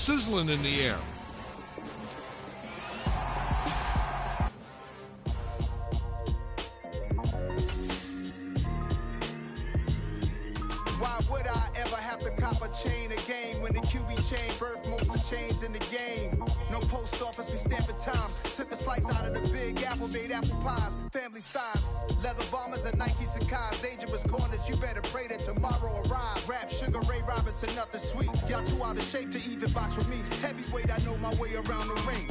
sizzling in the air. Why would I ever have to cop a chain again when the QB chain birthed most of the chains in the game? No post office, we stamping time. Took a slice out of the big apple, made apple pies, family size. Leather bombers and Nike Sacai's, dangerous corners, you better pray that tomorrow arrives. Rap, Sugar Ray Robinson, nothing sweet. Y'all too out of shape to even box with me. Heavyweight, I know my way around the ring.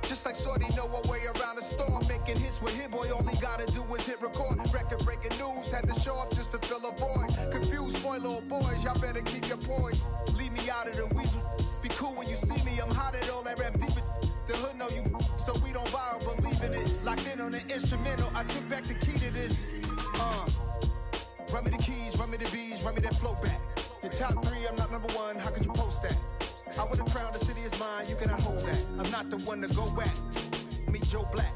Just like Shorty know her way around the storm. Making hits with Hit Boy, all he gotta do is hit record. Record breaking news, had to show up just to fill a void. Confused boy, little boys, y'all better keep your poise. Leave me out of the weasel. Be cool when you see me, I'm hot at all that rap deep. The hood know you, so we don't borrow, believe in it. Locked in on the instrumental, I took back the key to this. Run me the keys, run me the bees, run me that flow back. Your top three, I'm not number one, how could you post that? I would have crowned the city is mine, you cannot hold that. I'm not the one to go back. Meet Joe Black.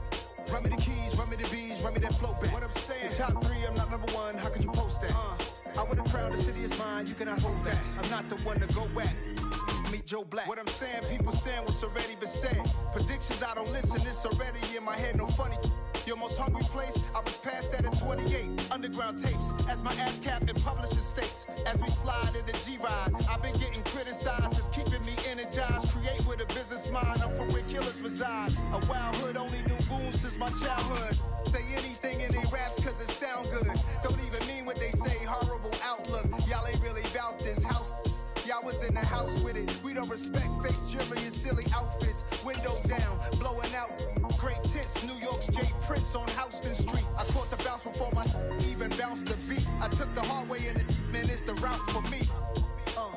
Run me the keys, run me the bees, run me that flow back. What I'm saying, your top three, I'm not number one, how could you post that? I would have crowned the city is mine, you cannot hold that. I'm not the one to go back. Meet Joe Black. What I'm saying, people saying what's already been said. Predictions, I don't listen, it's already in my head, no funny. Your most hungry place, I was past that at 28. Underground tapes, as my ass cap in publishing states. As we slide in the G-Ride, I've been getting criticized, it's keeping me energized. Create with a business mind, I'm from where killers reside. A wild hood, only knew goons since my childhood. Say anything in they raps cause it sound good. Don't even mean what they say, horrible outlook. Y'all ain't really about this house. Y'all was in the house with it. We don't respect fake jewelry and silly outfits. Window down, blowing out. Great tits, New York's J. Prince on Houston Street. I caught the bounce before my even bounced the beat. I took the hard way and it, man, it's the route for me.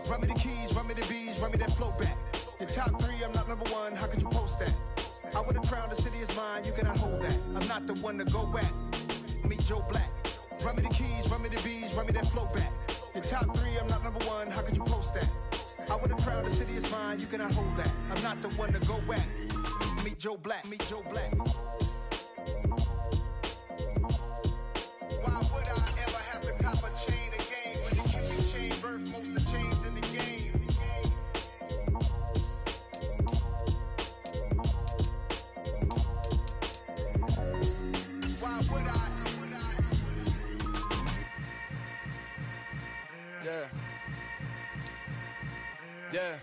Run me the keys, run me the bees, run me that flow back. Your top three, I'm not number one, how could you post that? I would have crowned the city is mine, you cannot hold that. I'm not the one to go back. Meet Joe Black. Run me the keys, run me the bees, run me that flow back. Your top three, I'm not number one, how could you post that? I would have crowned the city is mine, you cannot hold that. I'm not the one to go back. Meet Joe Black, meet Joe Black. Why would I ever have to cop a chain again when the QB chain birthed most of the chains in the game? Why would I? Yeah. Yeah.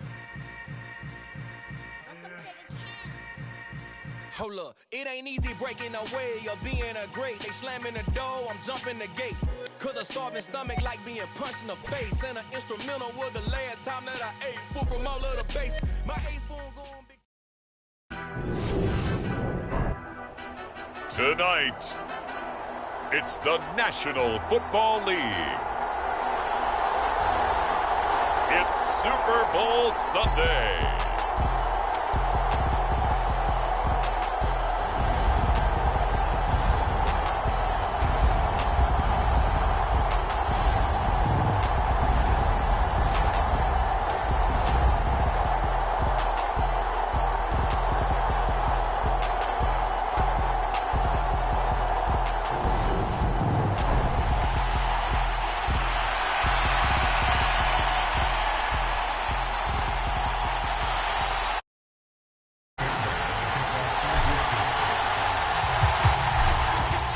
Hold up, it ain't easy breaking away or being a great. They slamming the door, I'm jumping the gate. Cause a starving stomach like being punched in the face. And an instrumental was the last time that I ate. Food from all of the base. My ace spoon going big. Tonight, it's the National Football League. It's Super Bowl Sunday.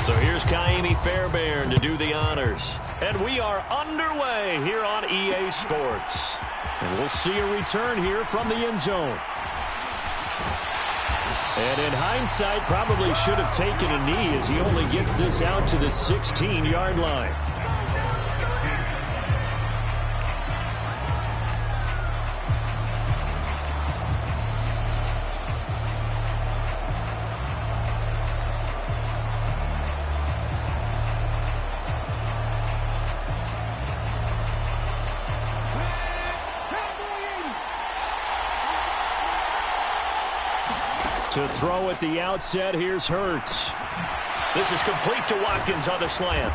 So here's Fairbairn to do the honors. And we are underway here on EA Sports. And we'll see a return here from the end zone. And in hindsight, probably should have taken a knee as he only gets this out to the 16-yard line. To throw at the outset, here's Hurts. This is complete to Watkins on the slant.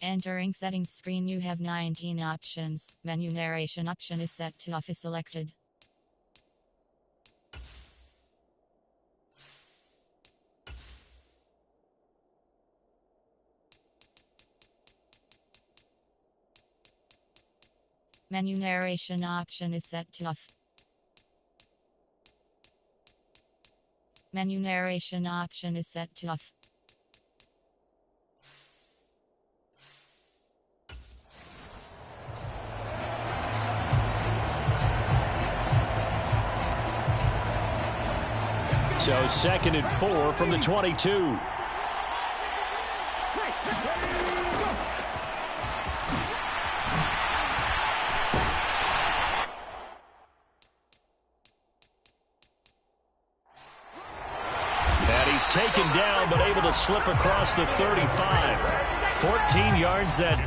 Entering settings screen, you have 19 options. Menu narration option is set to off is selected. Menu narration option is set to off. Menu narration option is set to off. So 2nd and 4 from the 22. And he's taken down, but able to slip across the 35. 14 yards then.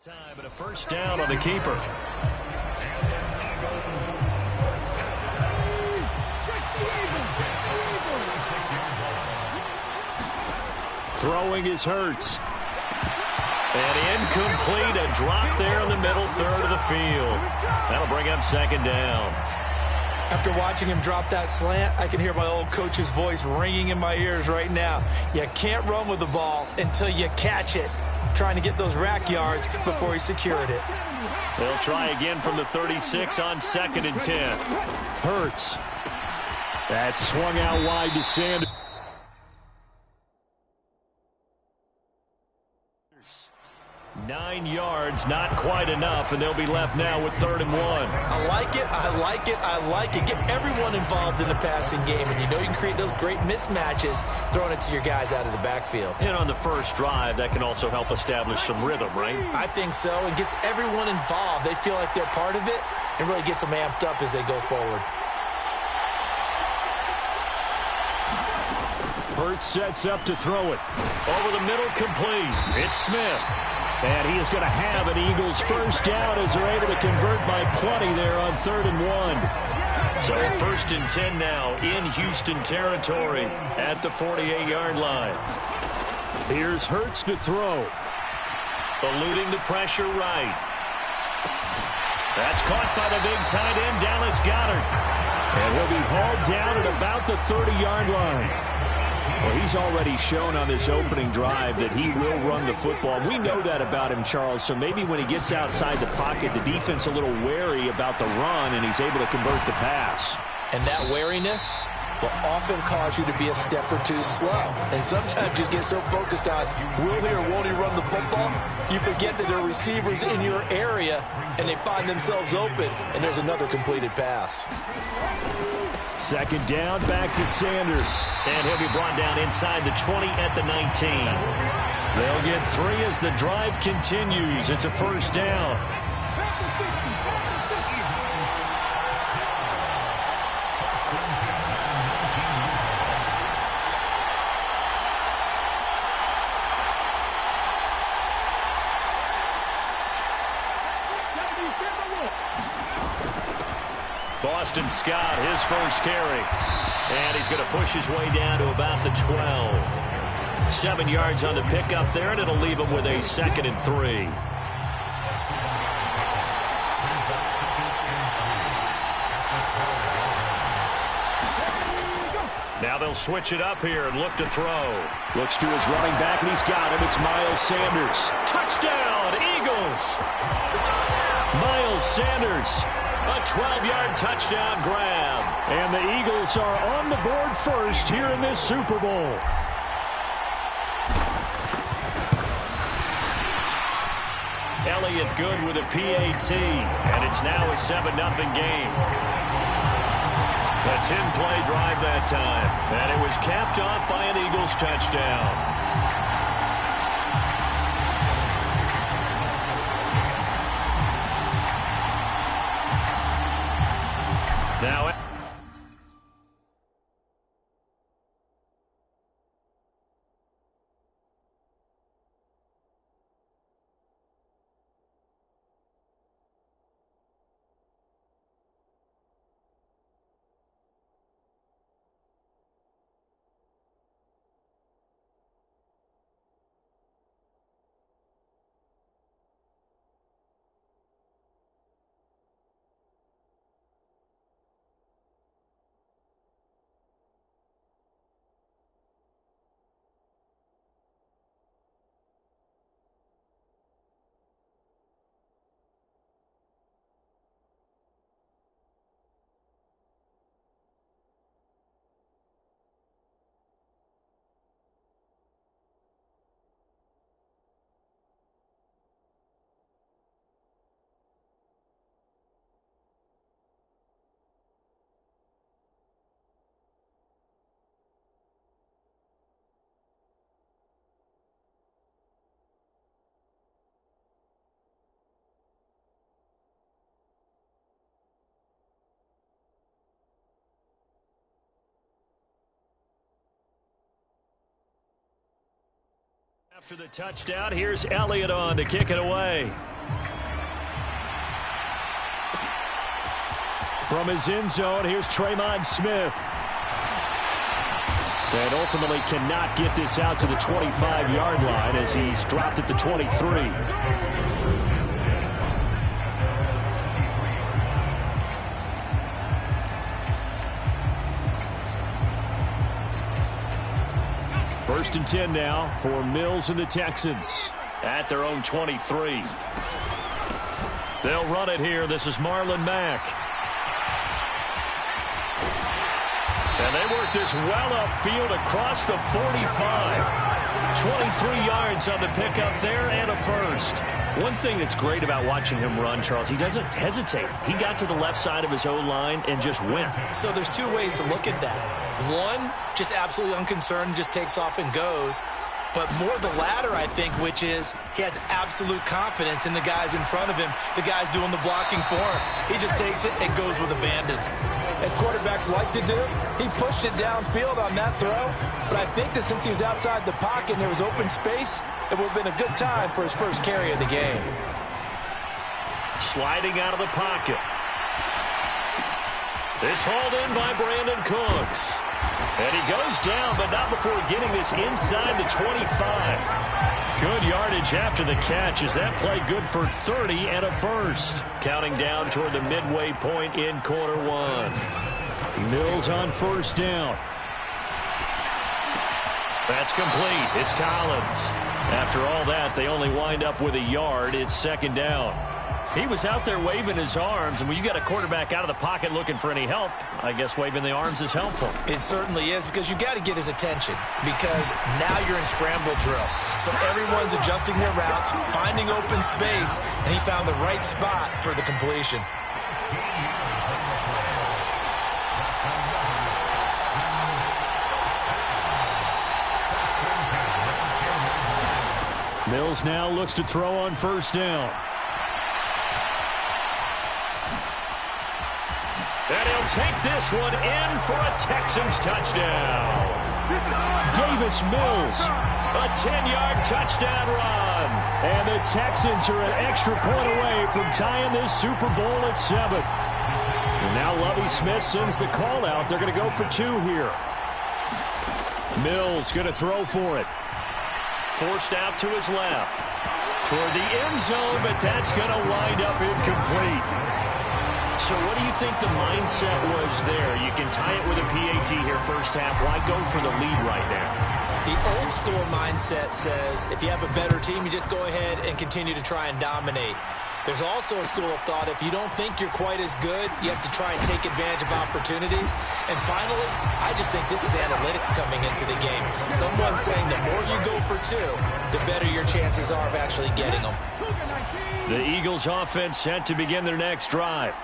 Time and a first down on the keeper. Throwing is Hurts. And incomplete, a drop there in the middle third of the field. That'll bring up 2nd down. After watching him drop that slant, I can hear my old coach's voice ringing in my ears right now. You can't run with the ball until you catch it. Trying to get those rack yards before he secured it. They'll try again from the 36 on 2nd and 10. Hurts. That's swung out wide to Sanders. 9 yards, not quite enough, and they'll be left now with 3rd and 1. I like it, I like it, I like it. Get everyone involved in the passing game, and you know you can create those great mismatches throwing it to your guys out of the backfield. And on the first drive, that can also help establish some rhythm, right? I think so, and gets everyone involved. They feel like they're part of it, and really gets them amped up as they go forward. Hurts sets up to throw it. Over the middle, complete. It's Smith. And he is going to have an Eagles first down as they're able to convert by plenty there on 3rd and 1. So 1st and 10 now in Houston territory at the 48-yard line. Here's Hurts to throw. Eluding the pressure right. That's caught by the big tight end, Dallas Goedert. And he'll be hauled down at about the 30-yard line. Well, he's already shown on this opening drive that he will run the football. We know that about him, Charles, so maybe when he gets outside the pocket, the defense a little wary about the run, and he's able to convert the pass. And that wariness will often cause you to be a step or two slow. And sometimes you get so focused on will he or won't he run the football, you forget that there are receivers in your area, and they find themselves open, and there's another completed pass. 2nd down, back to Sanders. And he'll be brought down inside the 20 at the 19. They'll get 3 as the drive continues. It's a first down. Boston Scott, his first carry. And he's going to push his way down to about the 12. 7 yards on the pickup there, and it'll leave him with a 2nd and 3. Now they'll switch it up here and look to throw. Looks to his running back, and he's got him. It's Miles Sanders. Touchdown, Eagles! Miles Sanders. A 12-yard touchdown grab. And the Eagles are on the board first here in this Super Bowl. Elliott good with a PAT. And it's now a 7-0 game. A 10-play drive that time. And it was capped off by an Eagles touchdown. After the touchdown, here's Elliott on to kick it away. From his end zone, here's Tremon Smith. And ultimately cannot get this out to the 25-yard line as he's dropped at the 23. First and 10 now for Mills and the Texans at their own 23. They'll run it here. This is Marlon Mack. And they work this well upfield across the 45. 23 yards on the pickup there and a first. One thing that's great about watching him run, Charles, he doesn't hesitate. He got to the left side of his O-line and just went. So there's two ways to look at that. One, just absolutely unconcerned, just takes off and goes. But more the latter, I think, which is he has absolute confidence in the guys in front of him, the guys doing the blocking for him. He just takes it and goes with abandon. As quarterbacks like to do, he pushed it downfield on that throw. But I think that since he was outside the pocket and there was open space, it would have been a good time for his first carry of the game. Sliding out of the pocket. It's hauled in by Brandon Cooks. And he goes down, but not before getting this inside the 25. Good yardage after the catch as that play good for 30 and a first. Counting down toward the midway point in quarter one. Mills on first down. That's complete. It's Collins. After all that, they only wind up with a yard. It's second down. He was out there waving his arms, and when you got a quarterback out of the pocket looking for any help, I guess waving the arms is helpful. It certainly is, because you got to get his attention, because now you're in scramble drill. So everyone's adjusting their routes, finding open space, and he found the right spot for the completion. Mills now looks to throw on first down. And he'll take this one in for a Texans touchdown. Davis Mills, a 10-yard touchdown run. And the Texans are an extra point away from tying this Super Bowl at 7. And now Lovie Smith sends the call out. They're going to go for two here. Mills going to throw for it. Forced out to his left. Toward the end zone, but that's going to wind up incomplete. So what do you think the mindset was there? You can tie it with a PAT here first half. Why go for the lead right now? The old school mindset says if you have a better team, you just go ahead and continue to try and dominate. There's also a school of thought, if you don't think you're quite as good, you have to try and take advantage of opportunities. And finally, I just think this is analytics coming into the game. Someone saying the more you go for two, the better your chances are of actually getting them. The Eagles offense set to begin their next drive.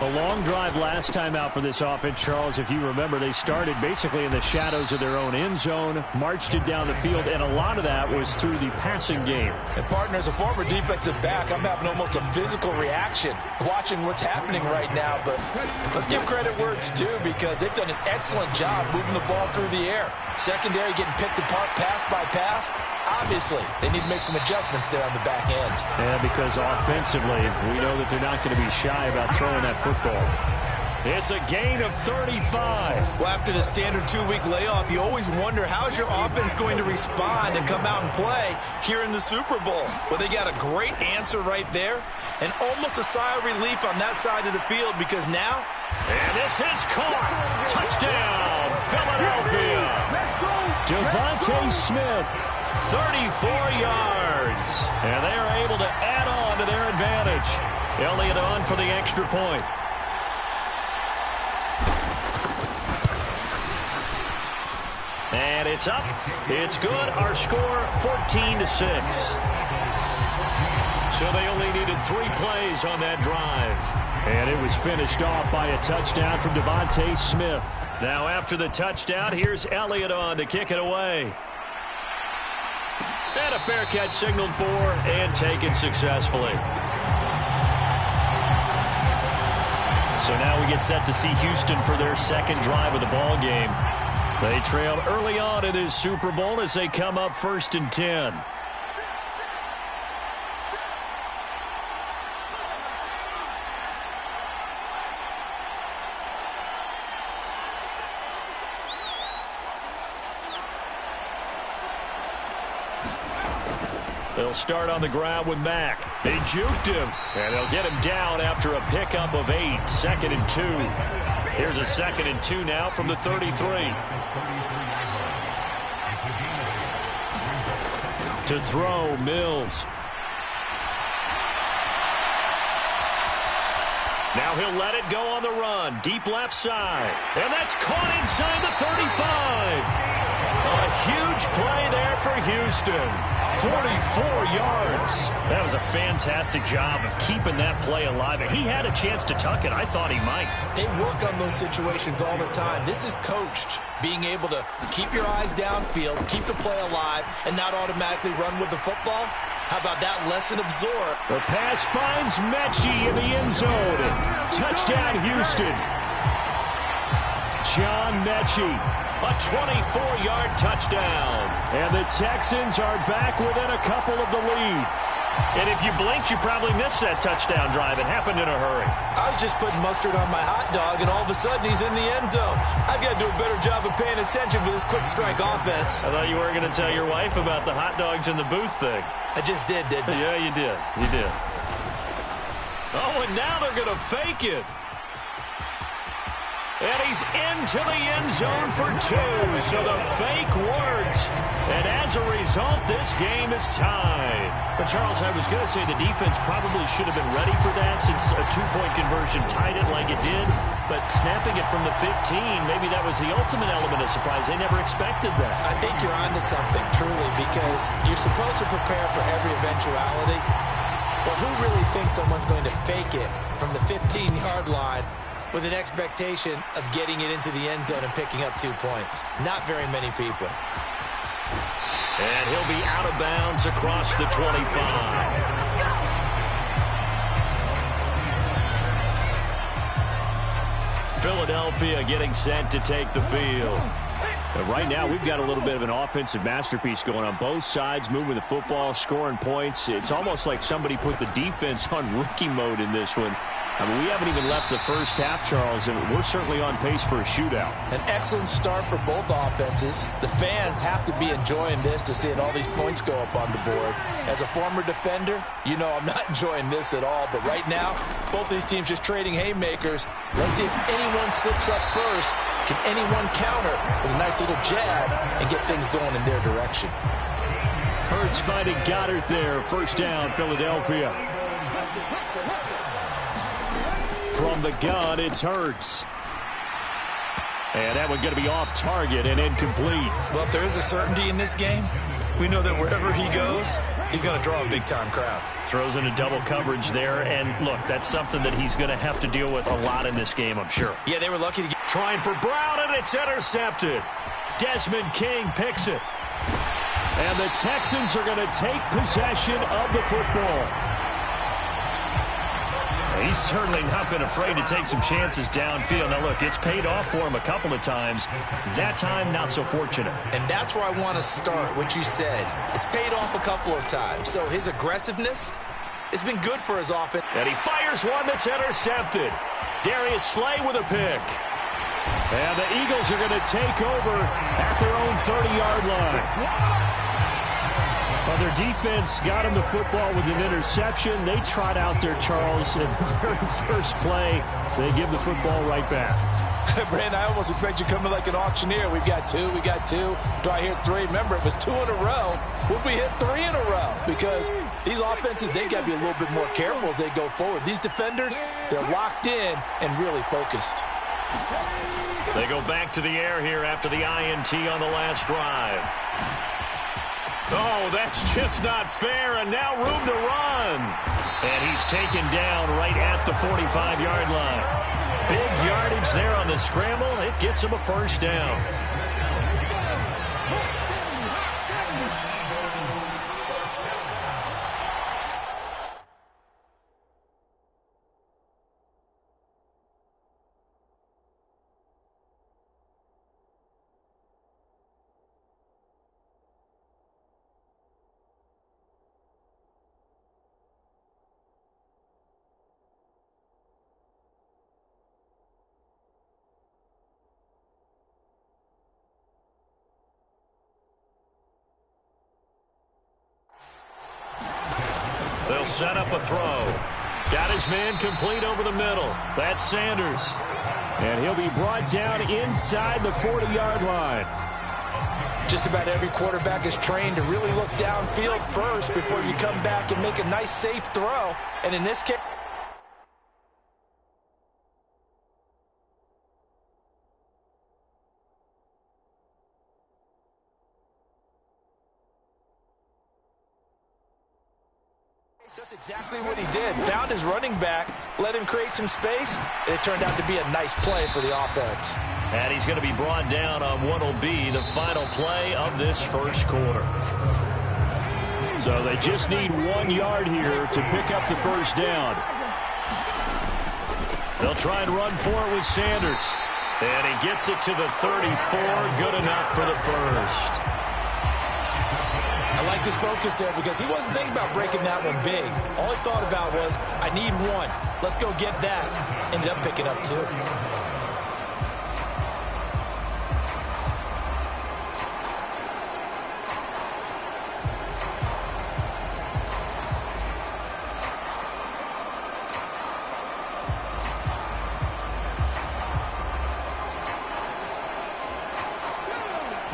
A long drive last time out for this offense, Charles. If you remember, they started basically in the shadows of their own end zone, marched it down the field, and a lot of that was through the passing game. And, partner, as a former defensive back, I'm having almost a physical reaction watching what's happening right now. But let's give credit where it's due, because they've done an excellent job moving the ball through the air. Secondary getting picked apart pass by pass. Obviously, they need to make some adjustments there on the back end. Yeah, because offensively, we know that they're not going to be shy about throwing that football. It's a gain of 35. Well, after the standard 2-week layoff, you always wonder how's your offense going to respond and come out and play here in the Super Bowl. Well, they got a great answer right there, and almost a sigh of relief on that side of the field, because now... And this is caught. Touchdown, Philadelphia. Devontae Smith, 34 yards. And they are able to add on to their advantage. Elliott on for the extra point. And it's up. It's good. Our score, 14-6. So they only needed 3 plays on that drive. And it was finished off by a touchdown from Devontae Smith. Now after the touchdown, here's Elliott on to kick it away. And a fair catch signaled for and taken successfully. So now we get set to see Houston for their second drive of the ball game. They trailed early on in this Super Bowl as they come up 1st and 10. They'll start on the ground with Mack. They juked him, and they'll get him down after a pickup of 8. 2nd and 2. Here's a 2nd and 2 now from the 33. To throw, Mills. Now he'll let it go on the run. Deep left side. And that's caught inside the 35. A huge play there for Houston. 44 yards. That was a fantastic job of keeping that play alive. He had a chance to tuck it. I thought he might. They work on those situations all the time. This is coached. Being able to keep your eyes downfield, keep the play alive, and not automatically run with the football. How about that lesson absorbed? The pass finds Mechie in the end zone. Touchdown, Houston. John Mechie. A 24-yard touchdown. And the Texans are back within a couple of the lead. And if you blinked, you probably missed that touchdown drive. It happened in a hurry. I was just putting mustard on my hot dog, and all of a sudden he's in the end zone. I've got to do a better job of paying attention for this quick strike offense. I thought you weren't going to tell your wife about the hot dogs in the booth thing. I just did, didn't I? Yeah, you did. You did. Oh, and now they're going to fake it. And he's into the end zone for 2. So the fake works. And as a result, this game is tied. But, Charles, I was going to say the defense probably should have been ready for that since a 2-point conversion tied it like it did. But snapping it from the 15, maybe that was the ultimate element of surprise. They never expected that. I think you're onto something, truly, because you're supposed to prepare for every eventuality. But who really thinks someone's going to fake it from the 15-yard line with an expectation of getting it into the end zone and picking up 2 points? Not very many people. And he'll be out of bounds across the 25. Philadelphia getting set to take the field. And right now, we've got a little bit of an offensive masterpiece going on. Both sides moving the football, scoring points. It's almost like somebody put the defense on rookie mode in this one. I mean, we haven't even left the first half, Charles, and we're certainly on pace for a shootout. An excellent start for both offenses. The fans have to be enjoying this to seeing all these points go up on the board. As a former defender, you know I'm not enjoying this at all. But right now, both these teams just trading haymakers. Let's see if anyone slips up first. Can anyone counter with a nice little jab and get things going in their direction? Hurts finding Goddard there. First down, Philadelphia. From the gun, it's Hurts. And that one going to be off target and incomplete. Well, if there is a certainty in this game, we know that wherever he goes, he's going to draw a big-time crowd. Throws into double coverage there, and look, that's something that he's going to have to deal with a lot in this game, I'm sure. Yeah, they were lucky to get... Trying for Brown, and it's intercepted. Desmond King picks it. And the Texans are going to take possession of the football. He's certainly not been afraid to take some chances downfield. Now, look, it's paid off for him a couple of times. That time, not so fortunate. And that's where I want to start, what you said. It's paid off a couple of times. So his aggressiveness has been good for his offense. And he fires one that's intercepted. Darius Slay with a pick. And the Eagles are going to take over at their own 30-yard line. Well, their defense got him the football with an interception. They trot out there, Charles, in the very first play. They give the football right back. Brandon, I almost expect you coming like an auctioneer. We've got 2, we got 2. Do I hear 3? Remember, it was 2 in a row. Would we hit 3 in a row? Because these offenses, they've got to be a little bit more careful as they go forward. These defenders, they're locked in and really focused. They go back to the air here after the INT on the last drive. Oh, that's just not fair, and now room to run. And he's taken down right at the 45-yard line. Big yardage there on the scramble. It gets him a first down. set up a throw. Got his man complete over the middle. That's Sanders. And he'll be brought down inside the 40-yard line. Just about every quarterback is trained to really look downfield first before you come back and make a nice, safe throw. And in this case, that's exactly what he did. Found his running back, let him create some space, and it turned out to be a nice play for the offense. And he's going to be brought down on what will be the final play of this first quarter. So they just need 1 yard here to pick up the first down. They'll try and run for it with Sanders. And he gets it to the 34. Good enough for the first. I like this focus there because he wasn't thinking about breaking that one big. All he thought about was, I need 1. Let's go get that. Ended up picking up 2.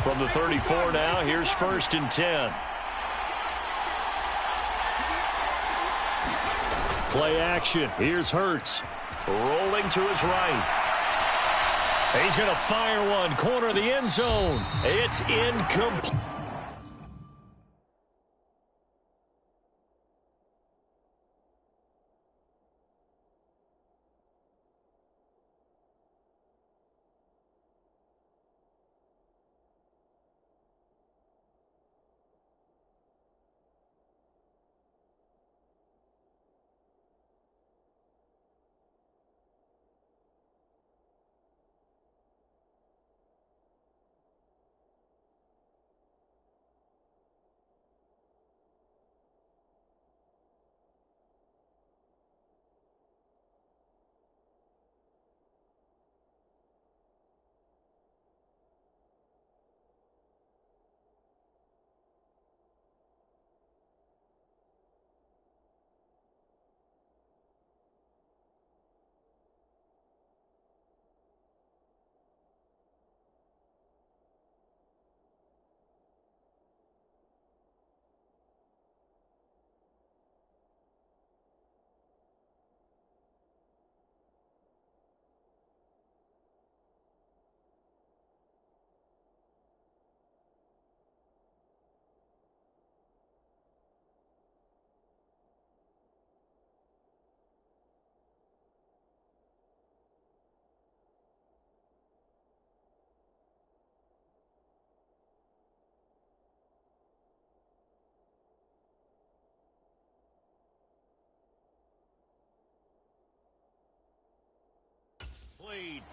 From the 34 now, here's 1st and 10. Play action. Here's Hurts. Rolling to his right. He's going to fire one. Corner of the end zone. It's incomplete.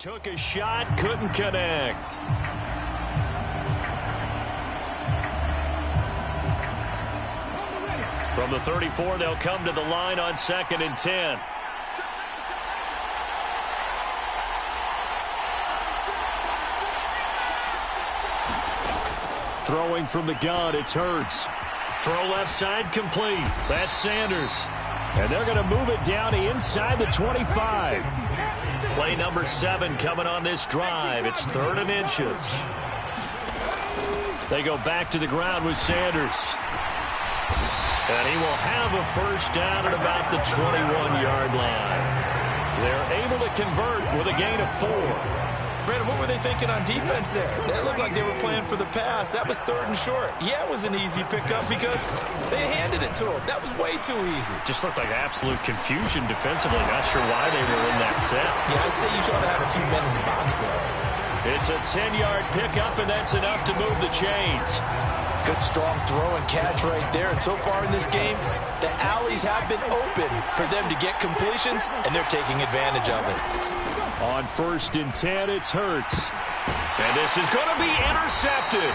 Took a shot, couldn't connect. From the 34, they'll come to the line on 2nd and 10. Throwing from the gun, it's Hurts. Throw left side complete. That's Sanders. And they're going to move it down inside the 25. Play number 7 coming on this drive. It's 3rd and inches. They go back to the ground with Sanders. And he will have a first down at about the 21-yard line. They're able to convert with a gain of 4. Brandon, what were they thinking on defense there? They looked like they were playing for the pass. That was 3rd and short. Yeah, it was an easy pickup because they handed it to him. That was way too easy. Just looked like absolute confusion defensively. Not sure why they were in that set. Yeah, I'd say you should have a few men in the box there. It's a 10-yard pickup, and that's enough to move the chains. Good, strong throw and catch right there. And so far in this game, the alleys have been open for them to get completions, and they're taking advantage of it. On 1st and 10, it's Hurts. And this is going to be intercepted.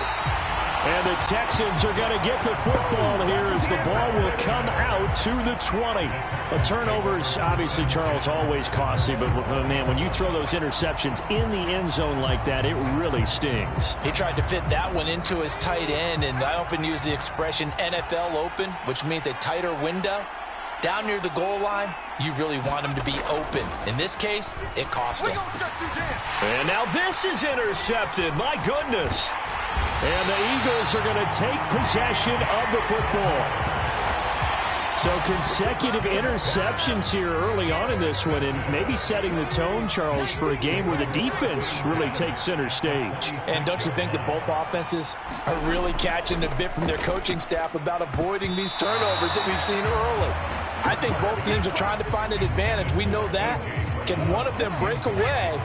And the Texans are going to get the football here as the ball will come out to the 20. A turnover is obviously, Charles, always costly. But, man, when you throw those interceptions in the end zone like that, it really stings. He tried to fit that one into his tight end, and I often use the expression NFL open, which means a tighter window. Down near the goal line, you really want him to be open. In this case, it cost him. And now this is intercepted. My goodness. And the Eagles are going to take possession of the football. So consecutive interceptions here early on in this one, and maybe setting the tone, Charles, for a game where the defense really takes center stage. And don't you think that both offenses are really catching a bit from their coaching staff about avoiding these turnovers that we've seen early? I think both teams are trying to find an advantage. We know that. Can one of them break away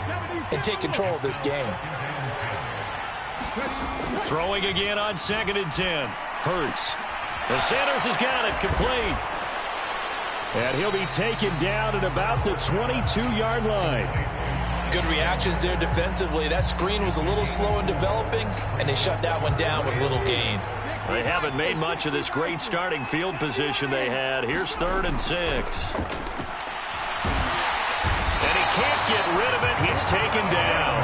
and take control of this game? Throwing again on 2nd and 10. Hurts. The Sanders has got it, complete. And he'll be taken down at about the 22-yard line. Good reactions there defensively. That screen was a little slow in developing, and they shut that one down with little gain. They haven't made much of this great starting field position they had. Here's 3rd and 6. And he can't get rid of it. He's taken down.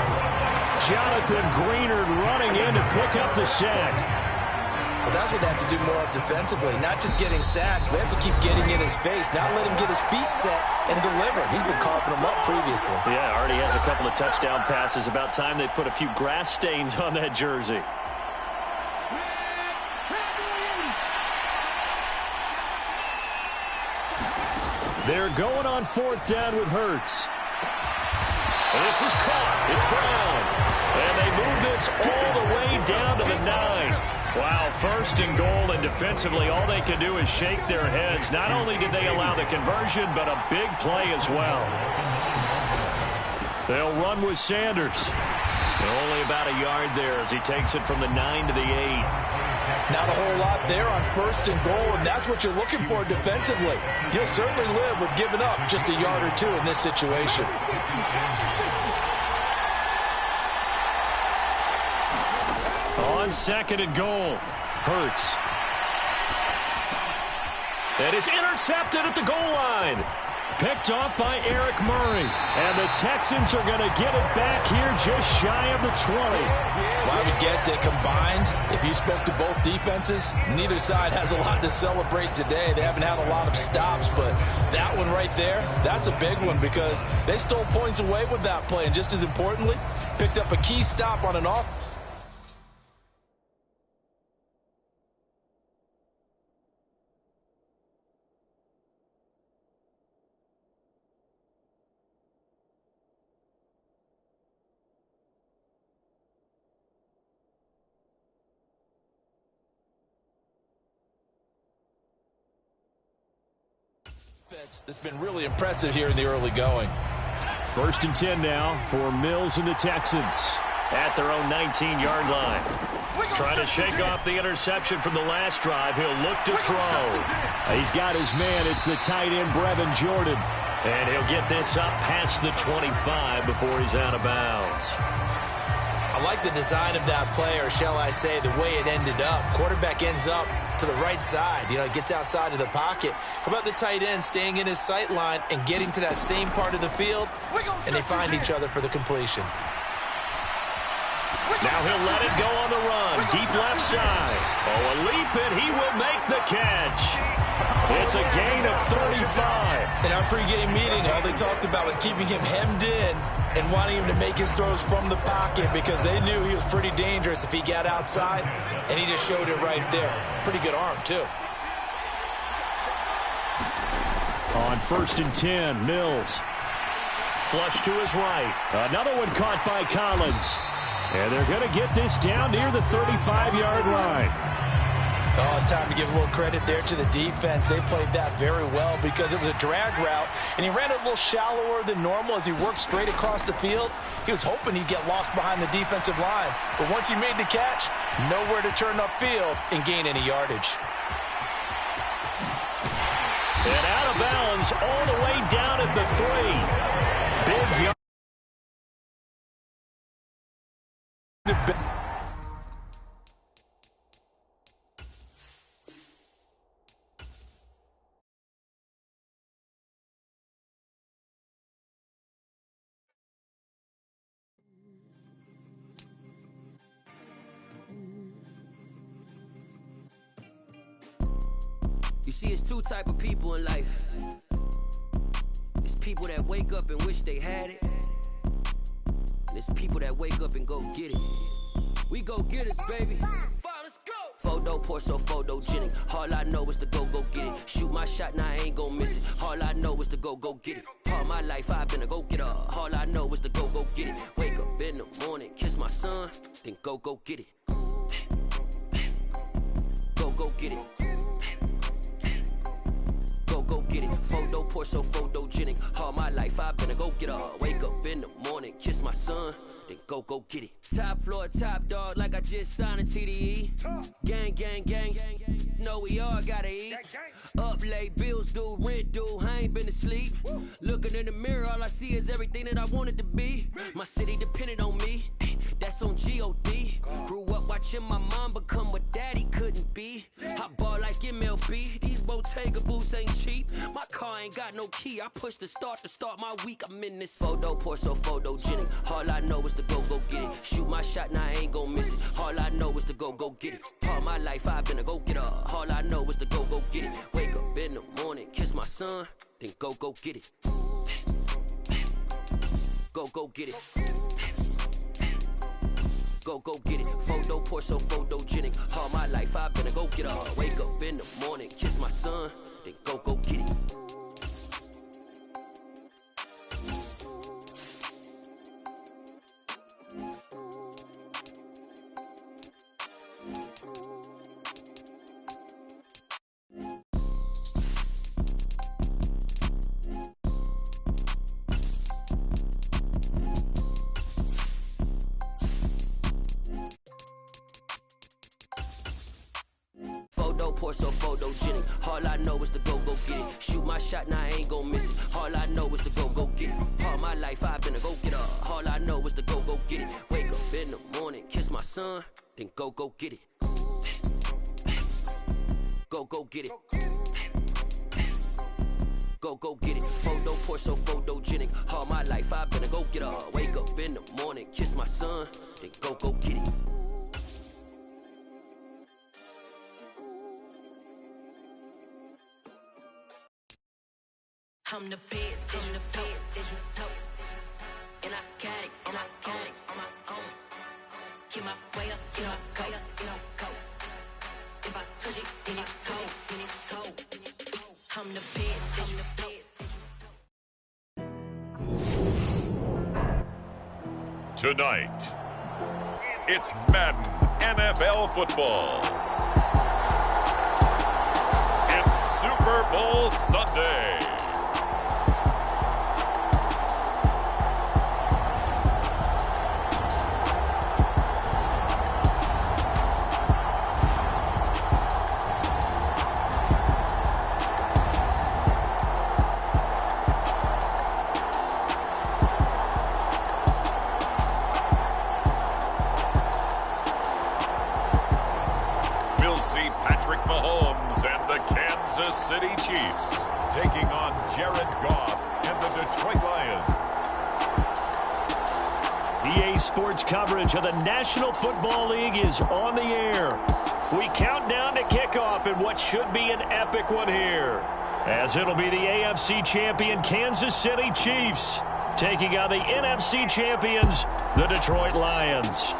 Jonathan Greenard running in to pick up the sack. Well, that's what they have to do more of defensively, not just getting sacks, but they have to keep getting in his face, not let him get his feet set and deliver. He's been carving them up previously. Yeah, already has a couple of touchdown passes. About time they put a few grass stains on that jersey. They're going on 4th down with Hurts. This is caught. It's Brown. And they move this all the way down to the 9. Wow, 1st and goal, and defensively all they can do is shake their heads. Not only did they allow the conversion, but a big play as well. They'll run with Sanders. Only about a yard there as he takes it from the 9 to the 8. Not a whole lot there on 1st and goal, and that's what you're looking for defensively. You'll certainly live with giving up just a yard or two in this situation. On 2nd and goal, Hurts. And it's intercepted at the goal line. Picked off by Eric Murray. And the Texans are going to get it back here just shy of the 20. Well, I would guess that combined, if you spoke to both defenses, neither side has a lot to celebrate today. They haven't had a lot of stops, but that one right there, that's a big one because they stole points away with that play. And just as importantly, picked up a key stop on an off. It's been really impressive here in the early going. 1st and 10 now for Mills and the Texans at their own 19-yard line. Trying to shake off the interception from the last drive. He'll look to throw. He's got his man. It's the tight end, Brevin Jordan. And he'll get this up past the 25 before he's out of bounds. I like the design of that play, or shall I say the way it ended up. Quarterback ends up to the right side. You know, he gets outside of the pocket. How about the tight end staying in his sight line and getting to that same part of the field, and they find each other for the completion. Now he'll let it go on the run. Deep left side. Oh, a leap, and he will make the catch. It's a gain of 35. In our pregame meeting, all they talked about was keeping him hemmed in and wanting him to make his throws from the pocket because they knew he was pretty dangerous if he got outside, and he just showed it right there. Pretty good arm, too. On 1st and 10, Mills. Flush to his right. Another one caught by Collins. And they're going to get this down near the 35-yard line. Oh, it's time to give a little credit there to the defense. They played that very well because it was a drag route, and he ran it a little shallower than normal as he worked straight across the field. He was hoping he'd get lost behind the defensive line. But once he made the catch, nowhere to turn upfield and gain any yardage. And out of bounds all the way down at the 3. Big yard. You see, it's two type of people in life. It's people that wake up and wish they had it. And it's people that wake up and go get it. We go get it, baby. Let's go. Photo pour so photogenic. All I know is to go get it. Shoot my shot, now I ain't gon' miss it. All I know is to go get it. All my life I've been a go-getter. All I know is to go get it. Wake up in the morning, kiss my son, then go get it. Go get it. Go get it. Photo pour so photogenic. All my life I've been a go-getter. Wake up in the morning, kiss my son, then go get it. Top floor, top dog, like I just signed a TDE. Gang, gang, gang. Know we all gotta eat. Up late, bills due, rent due, I ain't been asleep. Looking in the mirror, all I see is everything that I wanted to be. My city depended on me, that's on G.O.D. Grew up watching my mom become what daddy couldn't be. I ball like MLB, these Bottega boots ain't cheap. My car ain't got no key, I push the start to start my week. I'm in this photo pour so photogenic. All I know is to go get it. Shoot my shot, now I ain't gon' miss it. All I know is to go get it. All my life I've been a go-getter. All I know is to go get it. Wake up in the morning, kiss my son, then go get it. Go get it. Go get it. Photo pour so photogenic. All my life I've been a go-getter. Wake up in the morning, kiss my son, then go get it. Pour so photogenic. All I know is to go get it. Shoot my shot, now I ain't gon' miss it. All I know is to go get it. All my life I've been a go-getter. All I know is to go get it. Wake up in the morning, kiss my son, then go get it. Go get it. Go get it. Photo pour so photogenic. All my life I've been a go-getter. Wake up in the morning, kiss my son, then go get it. I'm the best, I'm the best, and I got it, and I got it on my own. Get my way up, get my go, get my go. If I touch it, then it's cold, then it's cold. I'm the best, I'm the best. Tonight, it's Madden NFL football. It's Super Bowl Sunday. City Chiefs taking on Jared Goff and the Detroit Lions. EA Sports coverage of the National Football League is on the air. We count down to kickoff in what should be an epic one here, as it'll be the AFC champion Kansas City Chiefs taking on the NFC champions, the Detroit Lions.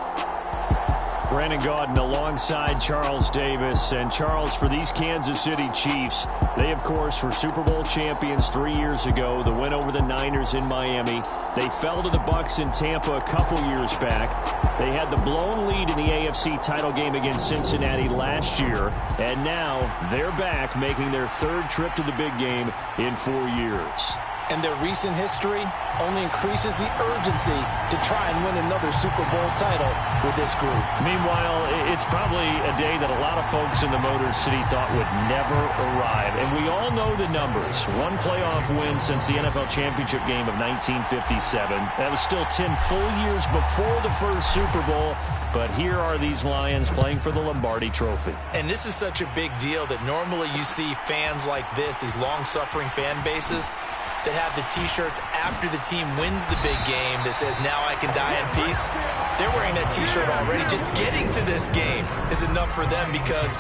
Brandon Gaudin alongside Charles Davis. And Charles, for these Kansas City Chiefs, they, of course, were Super Bowl champions 3 years ago. The win over the Niners in Miami. They fell to the Bucs in Tampa a couple years back. They had the blown lead in the AFC title game against Cincinnati last year. And now they're back, making their third trip to the big game in 4 years. And their recent history only increases the urgency to try and win another Super Bowl title with this group. Meanwhile, it's probably a day that a lot of folks in the Motor City thought would never arrive. And we all know the numbers. One playoff win since the NFL championship game of 1957. That was still 10 full years before the first Super Bowl. But here are these Lions playing for the Lombardi Trophy. And this is such a big deal that normally you see fans like this, these long-suffering fan bases, that have the T-shirts after the team wins the big game that says, "Now I can die in peace." They're wearing that T-shirt already. Just getting to this game is enough for them because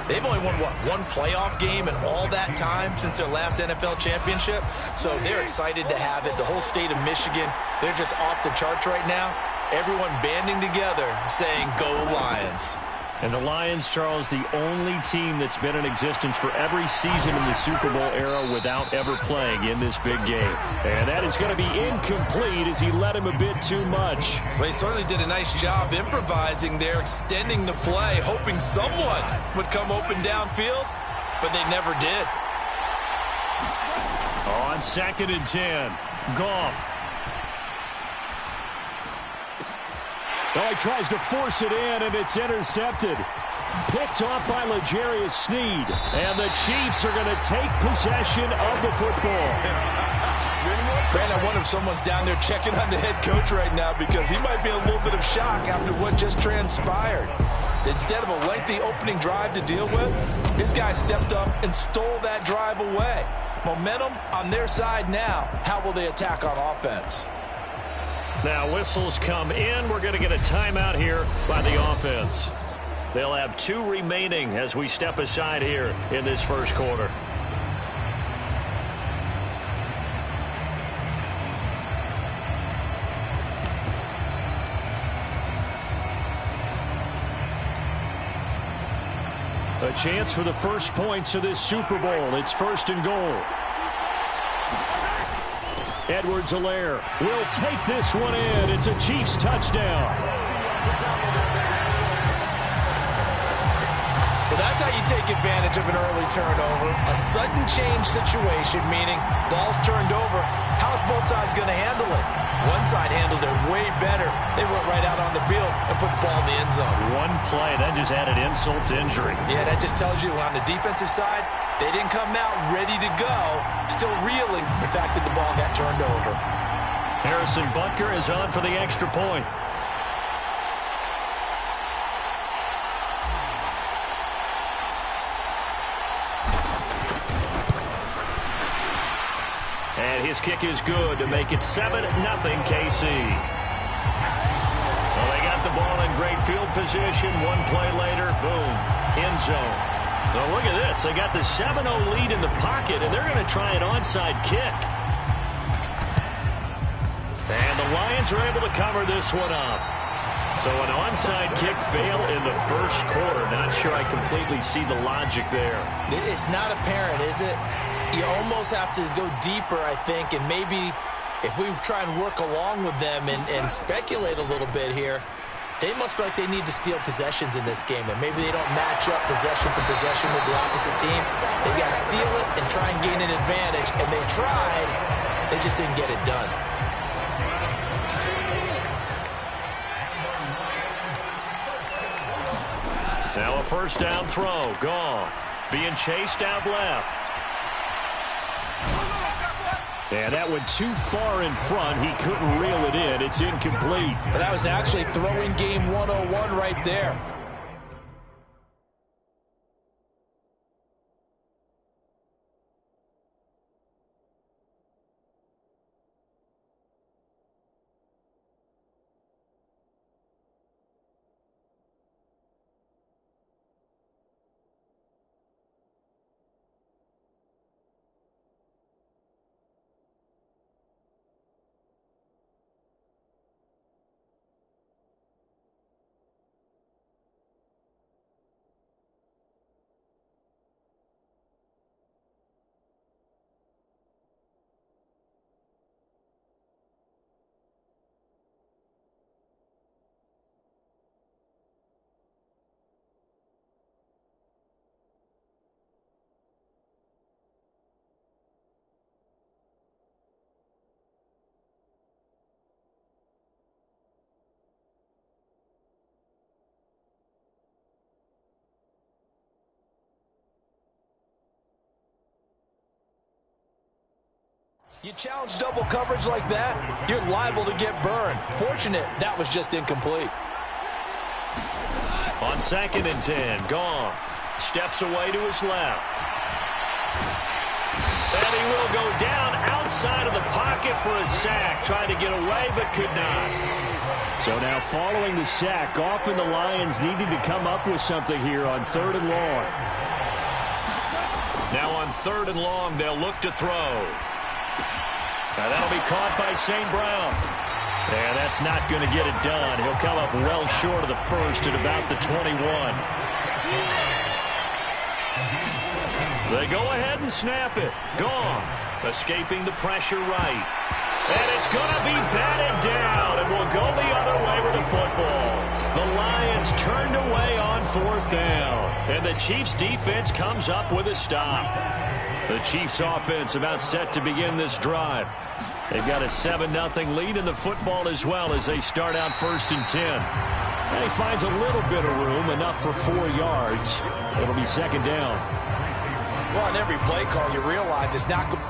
They've only won, what, one playoff game in all that time since their last NFL championship. So they're excited to have it. The whole state of Michigan, they're just off the charts right now. Everyone banding together saying, "Go Lions." And the Lions, Charles, the only team that's been in existence for every season in the Super Bowl era without ever playing in this big game. And that is going to be incomplete as he led him a bit too much. Well, he certainly did a nice job improvising there, extending the play, hoping someone would come open downfield, but they never did. On 2nd and 10, Goff. Well, he tries to force it in, and it's intercepted. Picked off by L'Jarius Sneed. And the Chiefs are going to take possession of the football. Man, I wonder if someone's down there checking on the head coach right now because he might be in a little bit of shock after what just transpired. Instead of a lengthy opening drive to deal with, his guy stepped up and stole that drive away. Momentum on their side now. How will they attack on offense? Now whistles come in. We're going to get a timeout here by the offense. They'll have 2 remaining as we step aside here in this first quarter. A chance for the first points of this Super Bowl. It's 1st and goal. Edwards-Helaire will take this one in. It's a Chiefs touchdown. Well, that's how you take advantage of an early turnover. A sudden change situation, meaning ball's turned over. How's both sides going to handle it? One side handled it way better. They went right out on the field and put the ball in the end zone. One play, that just added insult to injury. Yeah, that just tells you on the defensive side, they didn't come out ready to go, still reeling from the fact that the ball got turned over. Harrison Butker is on for the extra point. And his kick is good to make it 7-0 KC. Well, they got the ball in great field position. One play later, boom, end zone. So look at this. They got the 7-0 lead in the pocket, and they're going to try an onside kick. And the Lions are able to cover this one up. So an onside kick fail in the first quarter. Not sure I completely see the logic there. It's not apparent, is it? You almost have to go deeper, I think, and maybe if we try and work along with them and speculate a little bit here, they must feel like they need to steal possessions in this game, and maybe they don't match up possession for possession with the opposite team. They've got to steal it and try and gain an advantage, and they tried. They just didn't get it done. Now a first down throw. Goff being chased out left. And that went too far in front. He couldn't reel it in. It's incomplete. But that was actually throwing game 101 right there. You challenge double coverage like that, you're liable to get burned. Fortunate, that was just incomplete. On 2nd and 10, Goff steps away to his left. And he will go down outside of the pocket for a sack. Tried to get away, but could not. So now following the sack, often the Lions needing to come up with something here on 3rd and long. Now on 3rd and long, they'll look to throw. Now that'll be caught by St. Brown. And that's not going to get it done. He'll come up well short of the first at about the 21. They go ahead and snap it. Gone. Escaping the pressure right. And it's going to be batted down, and will go the other way with the football. The Lions turned away on 4th down, and the Chiefs' defense comes up with a stop. The Chiefs' offense about set to begin this drive. They've got a 7-0 lead in the football as well as they start out 1st and 10. And he finds a little bit of room, enough for 4 yards. It'll be 2nd down. Well, on every play call, you realize it's not good.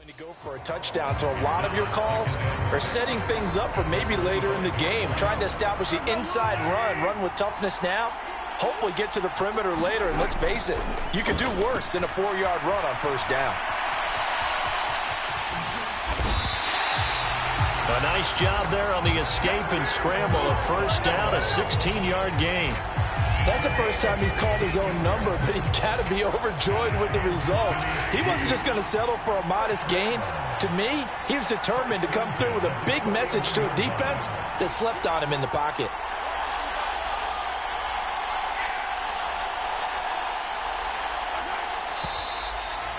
To go for a touchdown, so a lot of your calls are setting things up for maybe later in the game, trying to establish the inside run with toughness now, hopefully get to the perimeter later, and let's face it, you could do worse than a 4-yard run on 1st down. A nice job there on the escape and scramble. A 1st down, a 16-yard gain. That's the first time he's called his own number, but he's got to be overjoyed with the results. He wasn't just going to settle for a modest gain. To me, he was determined to come through with a big message to a defense that slept on him in the pocket.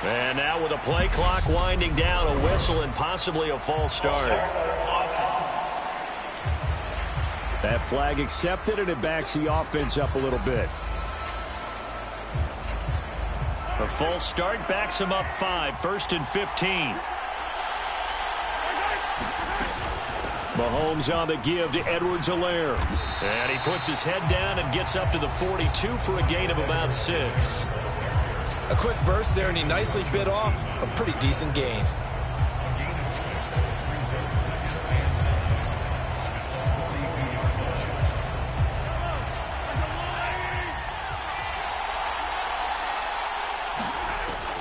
And now with a play clock winding down, a whistle and possibly a false start. That flag accepted, and it backs the offense up a little bit. A false start backs him up 5, 1st and 15. Mahomes on the give to Edwards-Helaire. And he puts his head down and gets up to the 42 for a gain of about 6. A quick burst there, and he nicely bit off a pretty decent gain.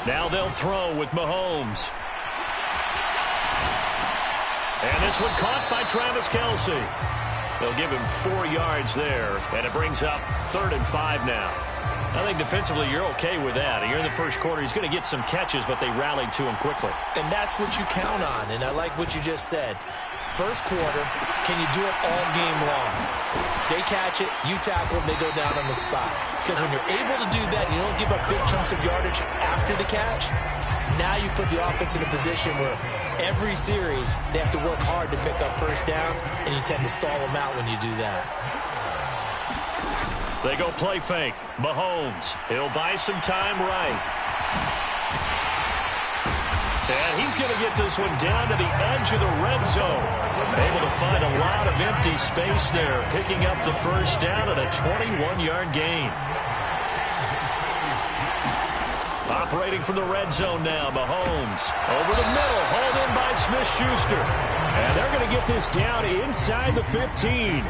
Now they'll throw with Mahomes. And this one caught by Travis Kelce. They'll give him 4 yards there, and it brings up 3rd and 5 now. I think defensively you're okay with that. You're in the first quarter. He's going to get some catches, but they rallied to him quickly. And that's what you count on, and I like what you just said. First quarter, can you do it all game long? They catch it, you tackle, they go down on the spot. Because when you're able to do that, you don't give up big chunks of yardage after the catch, now you put the offense in a position where every series they have to work hard to pick up first downs, and you tend to stall them out when you do that. They go play fake. Mahomes. He'll buy some time right. And he's going to get this one down to the edge of the red zone. Able to find a lot of empty space there, picking up the first down at a 21-yard gain. Operating from the red zone now, Mahomes. Over the middle, hauled in by Smith-Schuster. And they're going to get this down inside the 15.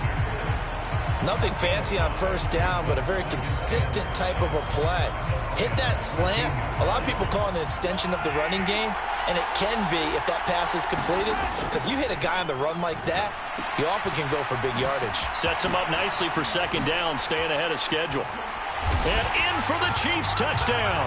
Nothing fancy on first down, but a very consistent type of a play. Hit that slant. A lot of people call it an extension of the running game, and it can be if that pass is completed, because you hit a guy on the run like that, he often can go for big yardage. Sets him up nicely for second down, staying ahead of schedule. And in for the Chiefs touchdown.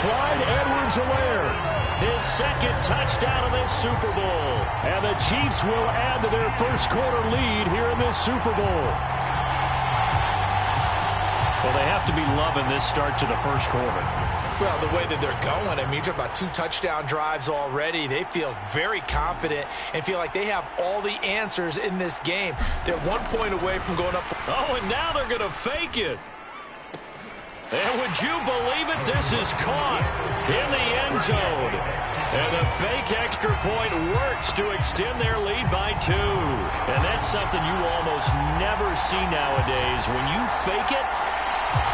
Clyde Edwards-Helaire, his second touchdown of this Super Bowl. And the Chiefs will add to their first quarter lead here in this Super Bowl. Well, they have to be loving this start to the first quarter. Well, the way that they're going, I mean, you're talking about 2 touchdown drives already. They feel very confident and feel like they have all the answers in this game. They're 1 point away from going up. Oh, and now they're going to fake it. And would you believe it? This is caught in the end zone. And the fake extra point works to extend their lead by 2. And that's something you almost never see nowadays. When you fake it,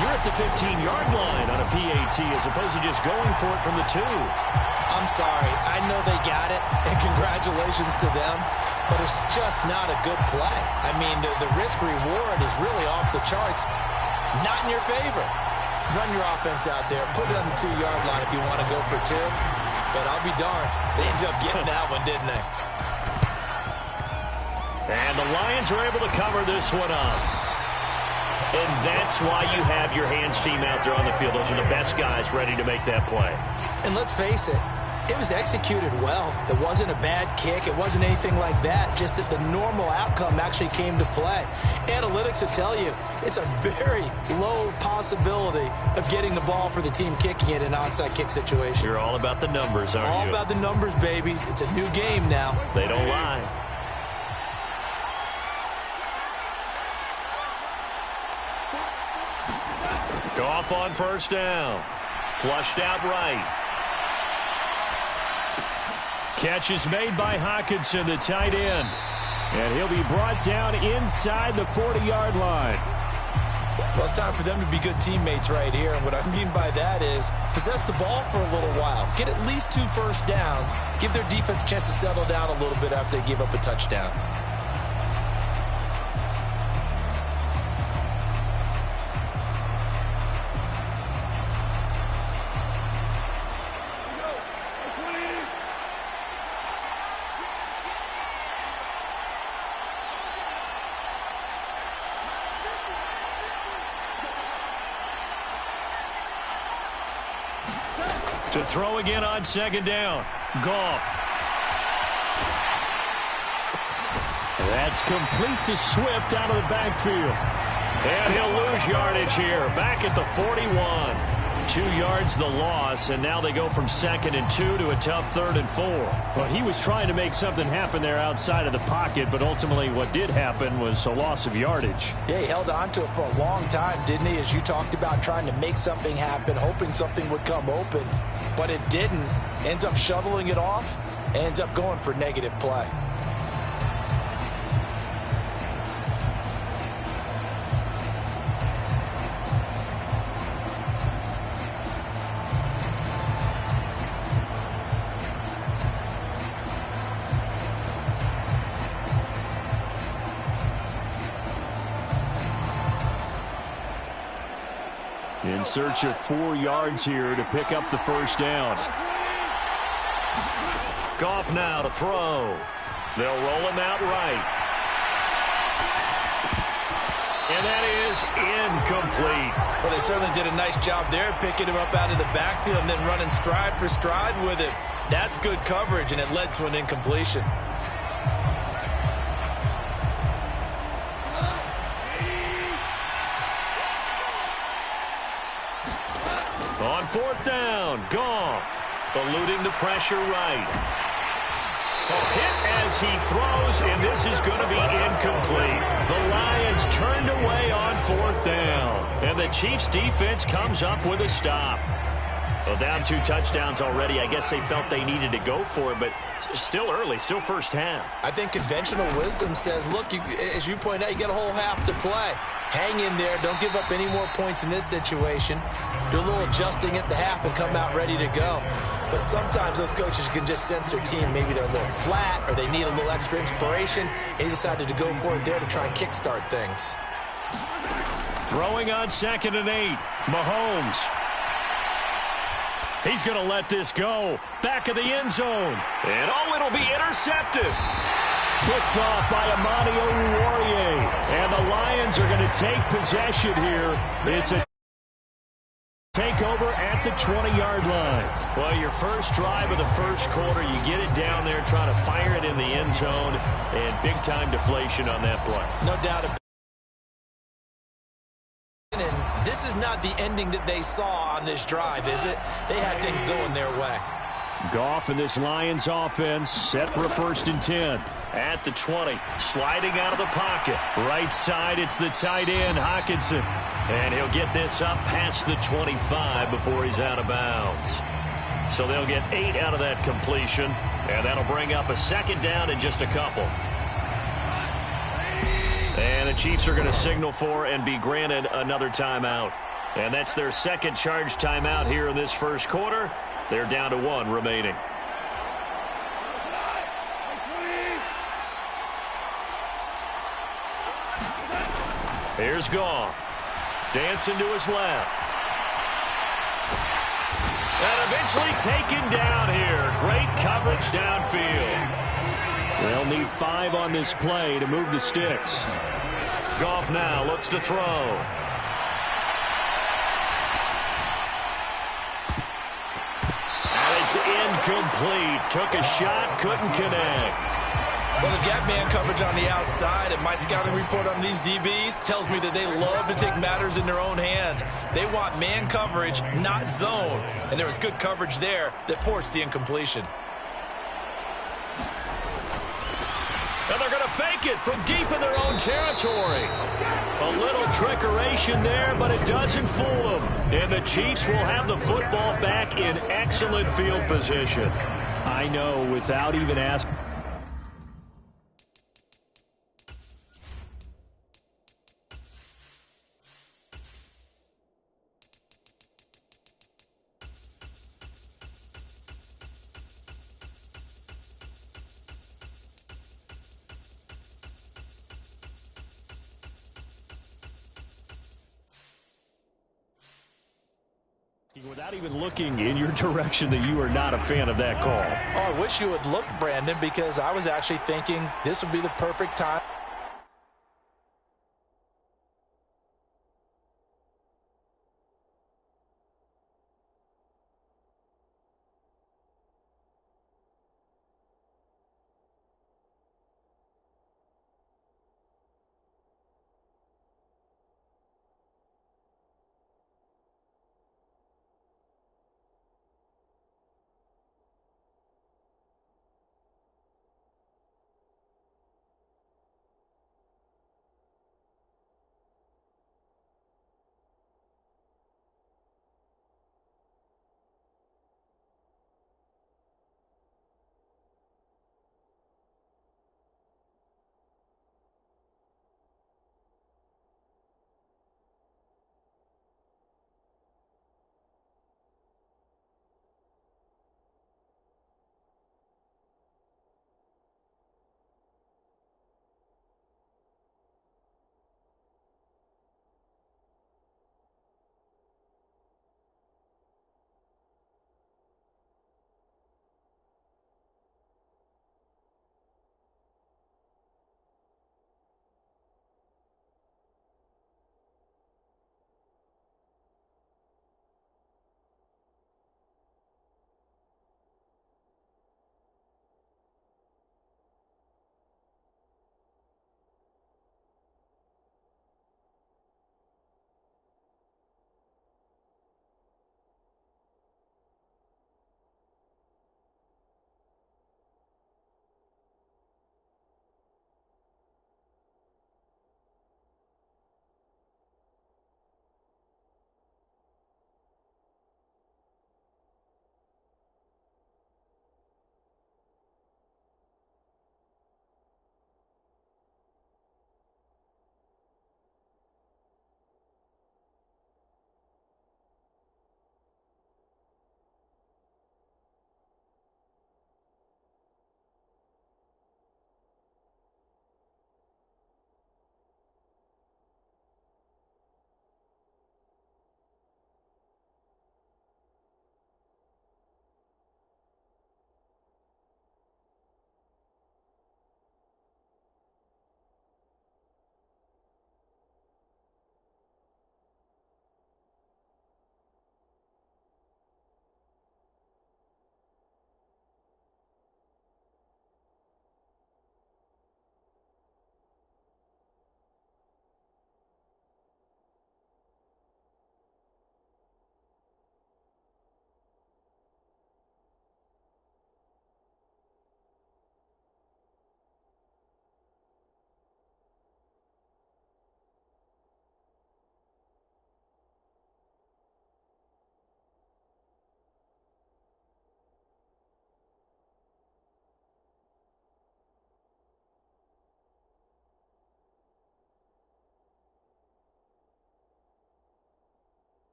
you're at the 15-yard line on a PAT as opposed to just going for it from the 2. I'm sorry. I know they got it, and congratulations to them, but it's just not a good play. I mean, the risk-reward is really off the charts. Not in your favor. Run your offense out there. Put it on the 2-yard line if you want to go for 2. But I'll be darned. They ended up getting that one, didn't they? And the Lions are able to cover this one up. And that's why you have your hands team out there on the field. Those are the best guys ready to make that play. And let's face it, it was executed well. It wasn't a bad kick. It wasn't anything like that. Just that the normal outcome actually came to play. Analytics will tell you it's a very low possibility of getting the ball for the team kicking it in an onside kick situation. You're all about the numbers, aren't you? All about the numbers, baby. It's a new game now. They don't lie. Goff on first down. Flushed out right. Catch is made by Hockenson, the tight end. And he'll be brought down inside the 40-yard line. Well, it's time for them to be good teammates right here. And what I mean by that is possess the ball for a little while. Get at least 2 first downs. Give their defense a chance to settle down a little bit after they give up a touchdown. To throw again on second down. Goff. That's complete to Swift out of the backfield. And he'll lose yardage here. Back at the 41. 2 yards the loss, and now they go from 2nd and 2 to a tough 3rd and 4. Well, he was trying to make something happen there outside of the pocket, but ultimately what did happen was a loss of yardage. Yeah, he held on to it for a long time, didn't he? As you talked about, trying to make something happen, hoping something would come open, but it didn't. Ends up shoveling it off, ends up going for negative play. In search of 4 yards here to pick up the first down. Goff now to throw. They'll roll him out right. And that is incomplete. Well, they certainly did a nice job there, picking him up out of the backfield and then running stride for stride with it. That's good coverage, and it led to an incompletion. On on fourth down. Goff eluding the pressure right. Hit as he throws, and this is going to be incomplete. The Lions turned away on fourth down, and the Chiefs defense comes up with a stop. Well, down 2 touchdowns already. I guess they felt they needed to go for it, but still early, still first half. I think conventional wisdom says, look, as you point out, you got a whole half to play. Hang in there. Don't give up any more points in this situation. Do a little adjusting at the half and come out ready to go. But sometimes those coaches can just sense their team. Maybe they're a little flat or they need a little extra inspiration, and he decided to go for it there to try and kickstart things. Throwing on 2nd and 8. Mahomes. He's going to let this go. Back of the end zone. And it'll be intercepted. Picked off by Amani Oruwariye. And the Lions are going to take possession here. It's a takeover at the 20-yard line. Well, your first drive of the first quarter, you get it down there, try to fire it in the end zone, and big-time deflation on that play. No doubt about it. And this is not the ending that they saw on this drive, is it? They had things going their way. Goff and this Lions offense set for a 1st and 10. At the 20, sliding out of the pocket. Right side, it's the tight end, Hockenson. And he'll get this up past the 25 before he's out of bounds. So they'll get 8 out of that completion, and that'll bring up a 2nd down in just a couple. And the Chiefs are going to signal for and be granted another timeout. And that's their 2nd charge timeout here in this first quarter. They're down to 1 remaining. Here's Goff. Dancing to his left. And eventually taken down here. Great coverage downfield. They'll need 5 on this play to move the sticks. Goff now looks to throw. And it's incomplete. Took a shot, couldn't connect. Well, they've got man coverage on the outside, and my scouting report on these DBs tells me that they love to take matters in their own hands. They want man coverage, not zone. And there was good coverage there that forced the incompletion. And they're going to fake it from deep in their own territory. A little trickeration there, but it doesn't fool them. And the Chiefs will have the football back in excellent field position. I know, without even asking. Without even looking in your direction that you are not a fan of that call. Oh, I wish you would look, Brandon, because I was actually thinking this would be the perfect time.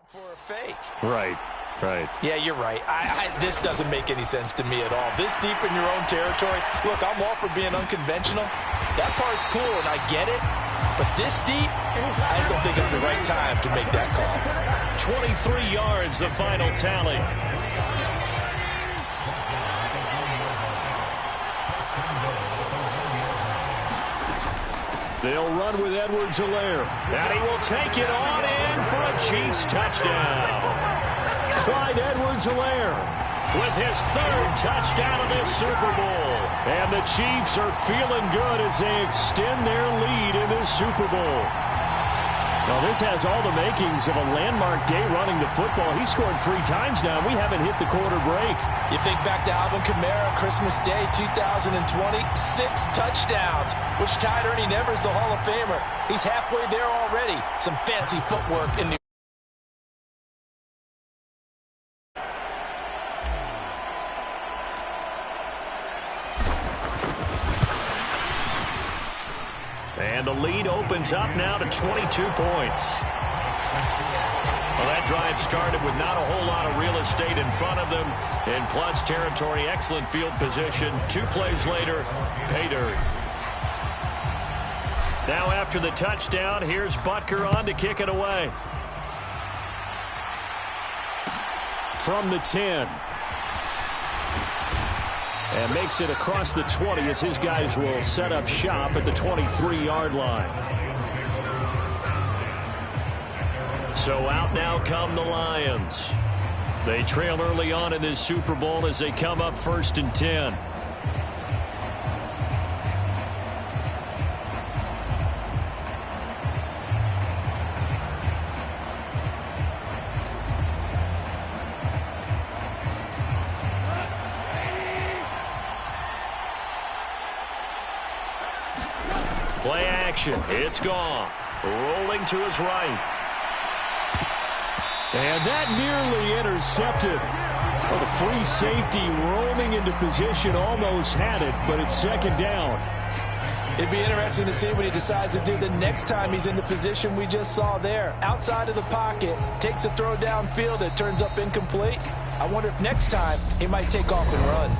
For a fake. Right. Yeah, you're right. This doesn't make any sense to me at all. This deep in your own territory. Look, I'm all for being unconventional. That part's cool, and I get it. But this deep, I just don't think it's the right time to make that call. 23 yards, the final tally. They'll run with Edwards-Helaire. And he will take it on in for a Chiefs touchdown. Clyde Edwards-Helaire with his third touchdown of this Super Bowl. And the Chiefs are feeling good as they extend their lead in this Super Bowl. Now, this has all the makings of a landmark day running the football. He scored 3 times now. We haven't hit the quarter break. You think back to Alvin Kamara, Christmas Day 2020, 6 touchdowns, which tied Ernie Nevers, the Hall of Famer. He's halfway there already. Some fancy footwork in the And the lead opens up now to 22 points. Well, that drive started with not a whole lot of real estate in front of them. In plus territory, excellent field position. 2 plays later, pay dirt. Now after the touchdown, here's Butker on to kick it away. From the 10. And makes it across the 20 as his guys will set up shop at the 23-yard line. So out now come the Lions. They trail early on in this Super Bowl as they come up 1st and 10. Play action. It's Goff. Rolling to his right. And that nearly intercepted. Well, the free safety roaming into position almost had it, but it's 2nd down. It'd be interesting to see what he decides to do the next time he's in the position we just saw there. Outside of the pocket, takes a throw downfield, it turns up incomplete. I wonder if next time he might take off and run.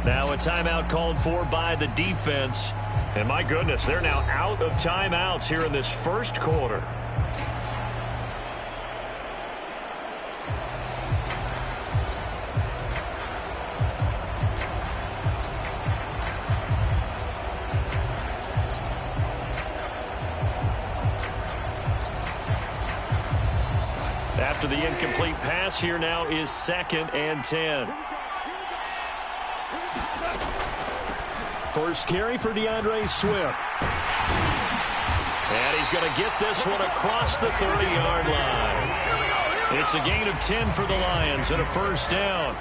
Now a timeout called for by the defense. And my goodness, they're now out of timeouts here in this first quarter. After the incomplete pass, here now is 2nd and 10. First carry for DeAndre Swift. And he's going to get this one across the 30-yard line. It's a gain of 10 for the Lions and a 1st down.